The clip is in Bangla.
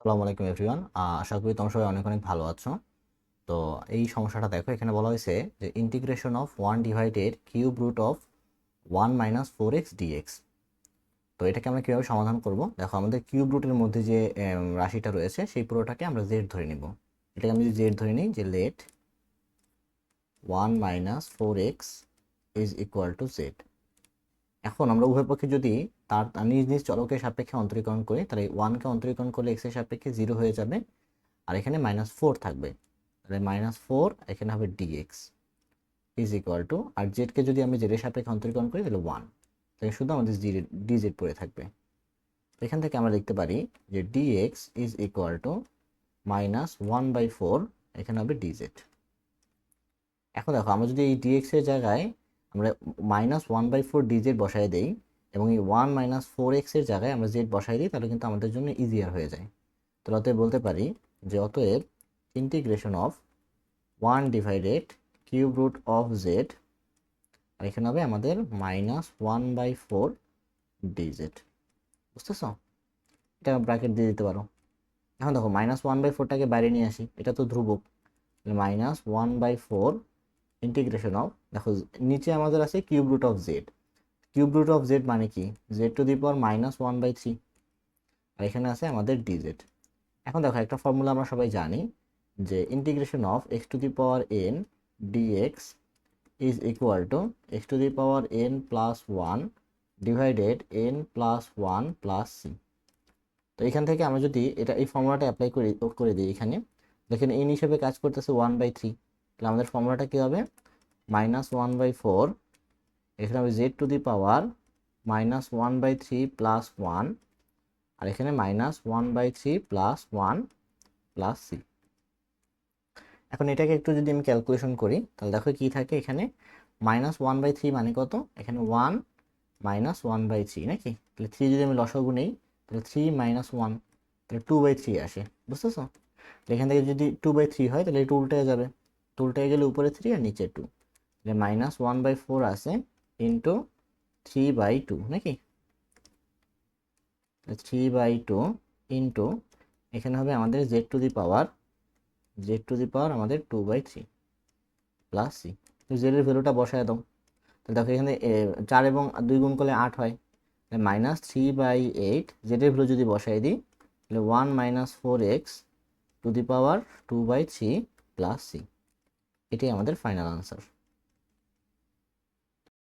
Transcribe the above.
আসসালামু আলাইকুম এভরিওয়ান। আশা করি তোমরা সবাই অনেক অনেক ভালো আছো। তো এই সমস্যাটা দেখো, এখানে বলা হয়েছে যে integration of 1 cube root of 1 - 4x dx. তো এটাকে আমরা কীভাবে সমাধান করব? দেখো, আমাদের কিউব রুটের মধ্যে যে রাশিটা রয়েছে সেই পুরোটাকে আমরা জেড ধরে নিব। এটাকে আমি যদি জেড ধরে নিই, যে let 1 - 4x is equal to z. এখন আমরা উভয় পক্ষে যদি তার নিজ নিজ চলকের সাপেক্ষে অন্তরীকরণ করি, তাহলে 1কে অন্তরীকরণ করলে এক্সের সাপেক্ষে 0 হয়ে যাবে, আর এখানে -4 থাকবে। তাহলে -4 এখানে হবে ডিএক্স ইজ ইকুয়াল টু, আর জেডকে যদি আমি জেডের সাপেক্ষে অন্তরীকরণ করি তাহলে 1, তাহলে শুধু আমাদের ডিজেড পড়ে থাকবে। এখান থেকে আমরা লিখতে পারি যে ডিএক্স ইজ ইকুয়াল টু -1/4, এখানে হবে ডিজেড। এখন দেখো, আমরা যদি এই ডিএক্স এর জায়গায় আমরা -1/4 ডিজেড বসাই দেই এবং এই 1 - 4x এর জায়গায় আমরা জেড বসাই দিই, তাহলে কিন্তু আমাদের জন্য ইজিয়ার হয়ে যায়। তো অতএব বলতে পারি যে অতএব integration of 1 cube root of Z, আর এখানে হবে আমাদের -1/4 ডিজেড। বুঝতেছ? এটা ব্র্যাকেট দিয়ে দিতে পারো। এখন দেখো, -1/4টাকে বাইরে নিয়ে আসি, এটা তো ধ্রুবক। -1/4 ইন্টিগ্রেশন অফ, দেখো নিচে আমাদের আছে cube root of z. Cube root of z মানে কি? z⁻³ আর এখানে আছে আমাদের ডিজেড। এখন দেখো, একটা ফর্মুলা আমরা সবাই জানি যে integration of x⁴n dx is equal two x⁴n plus 1 divided n plus 1 plus c। তো এখান থেকে আমরা যদি এই ফর্মুলাটা অ্যাপ্লাই করে দিই, এখানে দেখেন n হিসেবে কাজ করতেছে 1/3, তাহলে আমাদের ফর্মুলাটা কী হবে? -1/4, এখানে হবে z⁻³ প্লাস 1, আর এখানে -1/3 প্লাস 1 প্লাস c। এখন এটাকে একটু যদি আমি ক্যালকুলেশন করি, তাহলে দেখো কি থাকে এখানে। -1/3 মানে কত? এখানে 1 - 1/3 নাকি? তাহলে 3 যদি আমি লসাগু নেই, তাহলে 3 - 1, তাহলে 2/3 আসে। বুঝতেছো? এখান থেকে যদি 2/3 হয় তাহলে এটা উল্টে যাবে, তো উল্টে গেলে উপরে 3 আর নিচে 2, তাহলে -1/4 আসে ইন্টু 3/2 নাকি? 3/2 ইন্টু এখানে হবে আমাদের z⁻, আমাদের 2/3 প্লাস সি। জেডের ভ্যালুটা বসায় দাও। তাহলে দেখো, এখানে 4 এবং 2 গুণ করলে 8 হয়, -3/8 জেডের ভ্যালু যদি বসাই দিই, তাহলে 1 - 4x to the power 2/3 plus c. এটাই আমাদের ফাইনাল আনসার।